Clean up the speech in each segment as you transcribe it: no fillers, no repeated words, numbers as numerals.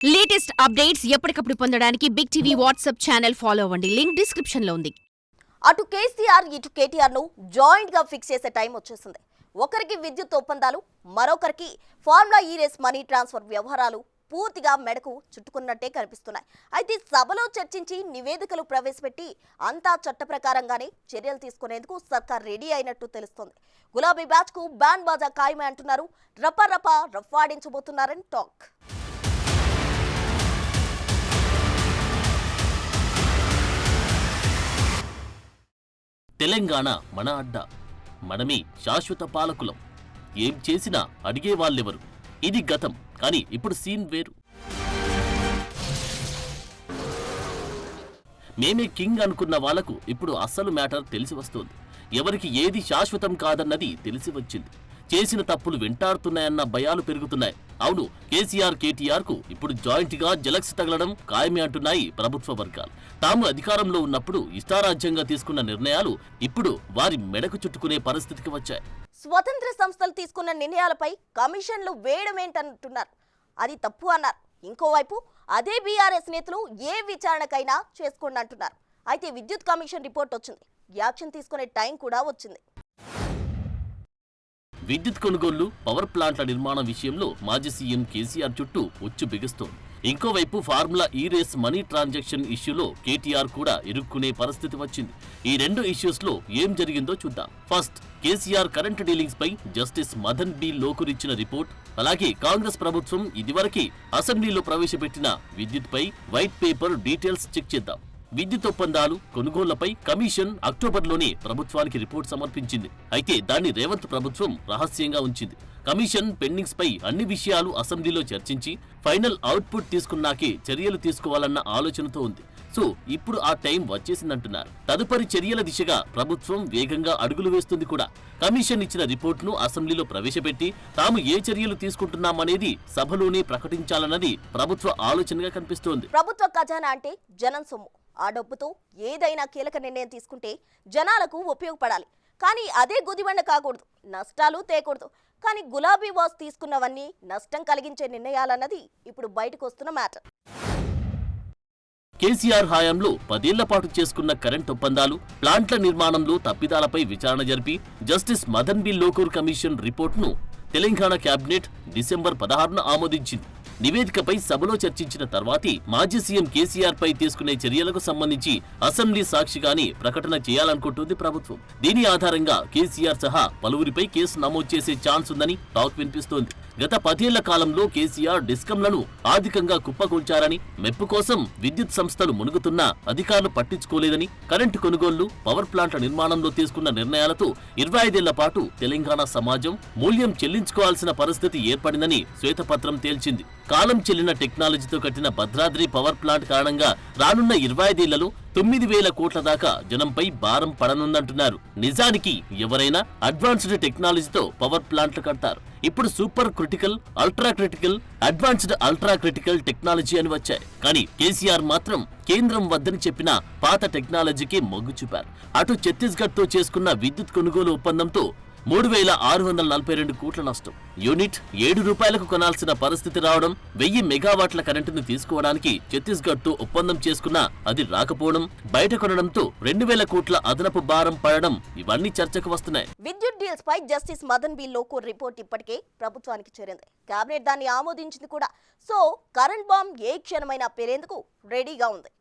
Latest updates ఎప్పటికప్పుడు పొందడానికి big TV WhatsApp channel follow అవ్వండి. లింక్ డిస్క్రిప్షన్ లో ఉంది. అటు కేసీఆర్ ఇటు కేటీఆర్ ను జాయింట్ గా ఫిక్స్ చేసే టైం వచ్చేసింది. ఒకరికి విద్యుత్ ఒప్పందాలు, మరొకరికి ఫార్ములా ఈ రేస్ మనీ ట్రాన్స్ఫర్ వ్యవహారాలు పూర్తిగా మెడకు చుట్టుకున్నట్టే కనిపిస్తున్నాయి. అయితే సభలో చర్చించి నివేదికలు ప్రవేశపెట్టి అంతా చట్ట ప్రకారంగానే చర్యలు తీసుకునేందుకు సర్కార్ రెడీ అయినట్టు తెలుస్తోంది. గులాబీ బ్యాచ్ కు బ్యాండ్ బాజా ఖాయమే అంటున్నారు. రఫాడించబోతున్నారని టాక్. తెలంగాణ మన అడ్డ, మనమే శాశ్వత పాలకులం. ఏం చేసినా అడిగే వాళ్ళెవరు? ఇది గతం. కానీ ఇప్పుడు సీన్ వేరు. మేమే కింగ్ అనుకున్న వాళ్లకు ఇప్పుడు అస్సలు మ్యాటర్ తెలిసి వస్తోంది. ఎవరికి ఏది శాశ్వతం కాదన్నది తెలిసి వచ్చింది. చేసిన తప్పులు వెంటాడుతున్నాయన్న భయాలు పెరుగుతున్నాయి. అవును, కేసీఆర్ కేటీఆర్ కు ఇప్పుడు జాయింట్ గా జలక్స్ తగలడం ఖాయమే అంటున్నాయి ప్రభుత్వ వర్గాలు. తాము అధికారంలో ఉన్నప్పుడు ఇష్టారాజ్యంగా తీసుకున్న నిర్ణయాలు ఇప్పుడు వారి మెడకు చుట్టుకునే పరిస్థితికి వచ్చాయి. స్వతంత్ర సంస్థలు తీసుకున్న నిర్ణయాలపై కమిషన్లు వేయడమేంటంటున్నారు. అది తప్పు అన్నారు. ఇంకోవైపు అదే బీఆర్ఎస్ నేతలు ఏ విచారణకైనా చేసుకోండి అంటున్నారు. అయితే విద్యుత్ కమిషన్ రిపోర్ట్ వచ్చింది. యాక్షన్ తీసుకునే టైం కూడా వచ్చింది. విద్యుత్ కొనుగోళ్లు, పవర్ ప్లాంట్ల నిర్మాణం విషయంలో మాజీ సీఎం కేసీఆర్ చుట్టూ ఉచ్చు బిగుస్తోంది. ఇంకోవైపు ఫార్ములా ఈ రేస్ మనీ ట్రాన్సాక్షన్ ఇష్యూలో కేటీఆర్ కూడా ఇరుక్కునే పరిస్థితి వచ్చింది. ఈ రెండు ఇష్యూస్ లో ఏం జరిగిందో చూద్దాం. ఫస్ట్, కేసీఆర్ కరెంట్ డీలింగ్స్ పై జస్టిస్ మదన్ బి లోకూర్ ఇచ్చిన రిపోర్ట్, అలాగే కాంగ్రెస్ ప్రభుత్వం ఇదివరకే అసెంబ్లీలో ప్రవేశపెట్టిన విద్యుత్ పై వైట్ పేపర్ డీటెయిల్స్ చెక్ చేద్దాం. విద్యుత్ ఒప్పందాలు, కొనుగోళ్లపై కమిషన్ అక్టోబర్లోనే ప్రభుత్వానికి రిపోర్ట్ సమర్పించింది. అయితే దాన్ని రేవంత్ ప్రభుత్వం రహస్యంగా ఉంచింది. కమిషన్ పెండింగ్స్ పై అన్ని విషయాలు అసెంబ్లీలో చర్చించి ఫైనల్ అవుట్పుట్ తీసుకున్నాకే చర్యలు తీసుకోవాలన్న ఆలోచనతో ఉంది. సో ఇప్పుడు ఆ టైం వచ్చేసిందంటున్నారు. తదుపరి చర్యల దిశగా ప్రభుత్వం వేగంగా అడుగులు వేస్తుంది కూడా. కమిషన్ ఇచ్చిన రిపోర్ట్ను అసెంబ్లీలో ప్రవేశపెట్టి తాము ఏ చర్యలు తీసుకుంటున్నామనేది సభలోనే ప్రకటించాలన్నది ప్రభుత్వ ఆలోచనగా కనిపిస్తోంది. ప్రభుత్వ ఖజానా అంటే జనం సొమ్ము. ఆ డబ్బుతో ఏదైనా కీలక నిర్ణయం తీసుకుంటే జనాలకు ఉపయోగపడాలి. కానీ అదే గుదిబండ కాకూడదు, నష్టాలు తేకూడదు. కానీ గులాబీ బాస్ తీసుకున్నవన్నీ నష్టం కలిగించే నిర్ణయాలన్నది ఇప్పుడు బయటకు వస్తున్న మ్యాటర్. కేసీఆర్ హయాంలో 10 ఏళ్ల పాటు చేసుకున్న కరెంట్ ఒప్పందాలు, ప్లాంట్ల నిర్మాణంలో తప్పిదాలపై విచారణ జరిపి justice Madan B Lokur commission రిపోర్ట్ను తెలంగాణ కేబినెట్ డిసెంబర్ 16న ఆమోదించింది. నివేదికపై సభలో చర్చించిన తర్వాతే మాజీ సీఎం కేసీఆర్ పై తీసుకునే చర్యలకు సంబంధించి అసెంబ్లీ సాక్షిగానే ప్రకటన చేయాలనుకుంటుంది ప్రభుత్వం. దీని ఆధారంగా కేసీఆర్ సహా పలువురిపై కేసు నమోదు చేసే ఛాన్స్ ఉందని టాక్ వినిపిస్తోంది. గత 10 ఏళ్ల కాలంలో కేసీఆర్ డిస్కంలను ఆర్థికంగా కుప్పకూల్చారని, మెప్పు కోసం విద్యుత్ సంస్థలు మునుగుతున్నా అధికారులు పట్టించుకోలేదని, కరెంటు కొనుగోళ్లు, పవర్ ప్లాంట్ల నిర్మాణంలో తీసుకున్న నిర్ణయాలతో 25 ఏళ్ల పాటు తెలంగాణ సమాజం మూల్యం చెల్లించుకోవాల్సిన పరిస్థితి ఏర్పడిందని శ్వేతపత్రం తేల్చింది. కాలం చెల్లిన టెక్నాలజీతో కట్టిన భద్రాద్రి పవర్ ప్లాంట్ కారణంగా రానున్న 25 ఏళ్లలో 9,000 కోట్ల దాకా జనంపై భారం పడనుందంటున్నారు. నిజానికి ఎవరైనా అడ్వాన్స్డ్ టెక్నాలజీతో పవర్ ప్లాంట్లు కడతారు. ఇప్పుడు super critical, ultra critical, advanced ultra critical technology అని వచ్చాయి. కానీ కేసీఆర్ మాత్రం కేంద్రం వద్దని చెప్పిన పాత టెక్నాలజీకి మొగ్గు చూపారు. అటు ఛత్తీస్గఢ్ తో చేసుకున్న విద్యుత్ కొనుగోలు ఒప్పందంతో 3,642 కోట్ల నష్టం. యూనిట్ 7 రూపాయలకు కొనాల్సిన పరిస్థితి రావడం, 1000 మెగావాట్ల కరెంటును తీసుకోవడానికి ఛత్తీస్గఢ్ తో ఒప్పందం చేసుకున్నా అది రాకపోవడం, బయట కొనడంతో 2,000 కోట్ల అదనపు భారం పడడం, ఇవన్నీ చర్చకు వస్తున్నాయి. విద్యుత్ డీల్స్ పై justice Madan B Lokur report ఇప్పటికే ప్రభుత్వానికి చేరింది. కేబినెట్ దాన్ని ఆమోదించింది కూడా. సో కరెంట్ బాంబ్ ఏ క్షణమైనా పేరేందుకు రెడీగా ఉంది.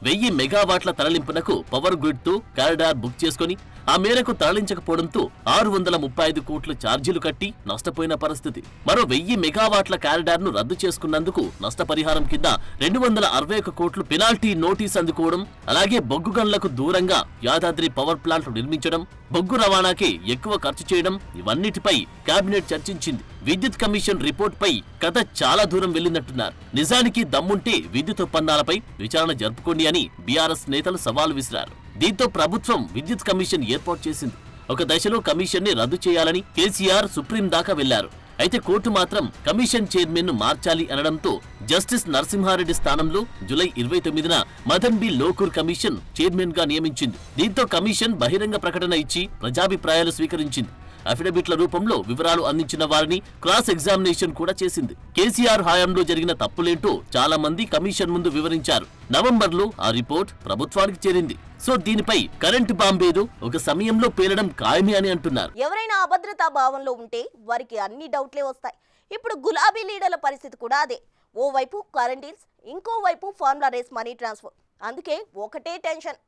1000 మెగావాట్ల తరలింపునకు పవర్ గ్రిడ్ తో కారిడార్ బుక్ చేసుకుని ఆ మేరకు తరలించకపోవడంతో 635 కోట్ల ఛార్జీలు కట్టి నష్టపోయిన పరిస్థితి. మరో 1000 మెగావాట్ల కారిడార్ ను రద్దు చేసుకున్నందుకు నష్టపరిహారం కింద 261 కోట్లు పెనాల్టీ నోటీస్ అందుకోవడం, అలాగే బొగ్గు గన్లకు దూరంగా యాదాద్రి పవర్ ప్లాంట్ నిర్మించడం, బొగ్గు రవాణాకే ఎక్కువ ఖర్చు చేయడం, ఇవన్నిటిపై కేబినెట్ చర్చించింది. విద్యుత్ కమిషన్ రిపోర్ట్ పై కథ చాలా దూరం వెళ్లినట్టున్నారు. నిజానికి దమ్ముంటే విద్యుత్ ఒప్పందాలపై విచారణ జరుపుకోండి అని బీఆర్ఎస్ నేతలు సవాల్ విసిరారు. దీంతో ప్రభుత్వం విద్యుత్ కమిషన్ ఏర్పాటు చేసింది. ఒక దశలో కమిషన్ ని రద్దు చేయాలని కేసీఆర్ సుప్రీం దాకా వెళ్లారు. అయితే కోర్టు మాత్రం కమిషన్ చైర్మన్ ను మార్చాలి అనడంతో జస్టిస్ నరసింహారెడ్డి స్థానంలో జూలై 29న Madan B Lokur commission chairman గా నియమించింది. దీంతో కమిషన్ బహిరంగ ప్రకటన ఇచ్చి ప్రజాభిప్రాయాలు స్వీకరించింది. అఫిడవిట్ల రూపంలో వివరాలు అందించిన వారిని క్రాస్ ఎగ్జామినేషన్ కూడా చేసింది. కేసీఆర్ హయాంలో జరిగిన తప్పులేంటో చాలా మంది కమిషన్ ముందు వివరించారు. నవంబర్లో ఆ రిపోర్ట్ ప్రభుత్వానికి చేరింది. సో దీనిపై కరెంటు బాంబేదో ఒక సమయంలో పేలడం ఖాయమే అని అంటున్నారు. ఎవరైనా అభద్రతా భావంలో ఉంటే వారికి అన్ని డౌట్లే వస్తాయి. ఇప్పుడు గులాబీ లీడర్ల పరిస్థితి కూడా అదే. ఓవైపు కరెంట్ డీల్స్, ఇంకోవైపు ఫార్ములా రేస్ మనీ ట్రాన్స్ఫర్. అందుకే ఒకటే టెన్షన్.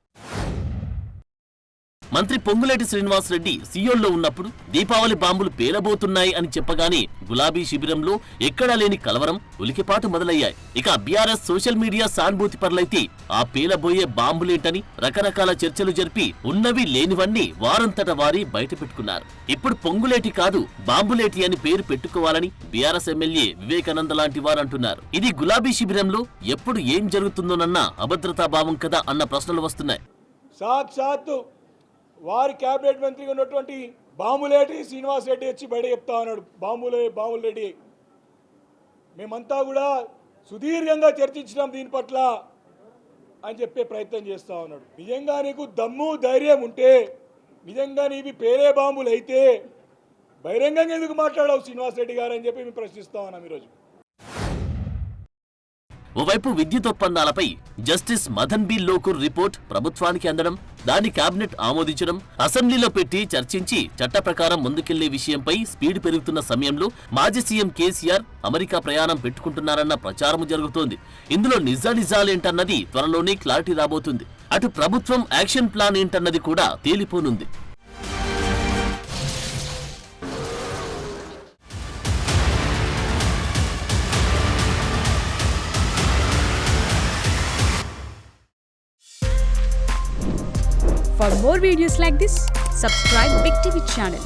మంత్రి పొంగులేటి శ్రీనివాసరెడ్డి సీఎంలో ఉన్నప్పుడు దీపావళి బాంబులు పేలబోతున్నాయి అని చెప్పగానే గులాబీ శిబిరంలో ఎక్కడా లేని కలవరం, ఉలికిపాటు మొదలయ్యాయి. ఇక బీఆర్ఎస్ సోషల్ మీడియా సానుభూతి పరులైతే ఆ పేలబోయే బాంబులేంటని రకరకాల చర్చలు జరిపి ఉన్నవి లేనివన్నీ వారంతట వారి బయటపెట్టుకున్నారు. ఇప్పుడు పొంగులేటి కాదు బాంబులేటి అని పేరు పెట్టుకోవాలని బీఆర్ఎస్ ఎమ్మెల్యే వివేకానంద లాంటి వారు అంటున్నారు. ఇది గులాబీ శిబిరంలో ఎప్పుడు ఏం జరుగుతుందోనన్న అభద్రతా భావం కదా అన్న ప్రశ్నలు వస్తున్నాయి. సాక్షాత్తు వారి క్యాబినెట్ మంత్రిగా ఉన్నటువంటి బాంబులేటి శ్రీనివాస్ రెడ్డి వచ్చి బయట చెప్తా ఉన్నాడు. బాంబులేటి మేమంతా కూడా సుదీర్ఘంగా చర్చించినాం దీని పట్ల అని చెప్పే ప్రయత్నం చేస్తూ ఉన్నాడు. నిజంగా నీకు దమ్ము ధైర్యం ఉంటే, నిజంగా నీవి పేరే బాంబులు అయితే బహిరంగంగా ఎందుకు మాట్లాడవు శ్రీనివాస్ రెడ్డి గారు అని చెప్పి మేము ప్రశ్నిస్తా ఉన్నాం ఈరోజు. ఓవైపు విద్యుత్ ఒప్పందాలపై justice Madan B Lokur report ప్రభుత్వానికి అందడం, దాన్ని కేబినెట్ ఆమోదించడం, అసెంబ్లీలో పెట్టి చర్చించి చట్ట ప్రకారం ముందుకెళ్లే విషయంపై స్పీడ్ పెరుగుతున్న సమయంలో మాజీ సీఎం కేసీఆర్ అమెరికా ప్రయాణం పెట్టుకుంటున్నారన్న ప్రచారం జరుగుతోంది. ఇందులో నిజాలేంటన్నది త్వరలోనే క్లారిటీ రాబోతుంది. అటు ప్రభుత్వం యాక్షన్ ప్లాన్ ఏంటన్నది కూడా తేలిపోనుంది. For more videos like this, subscribe Big TV channel.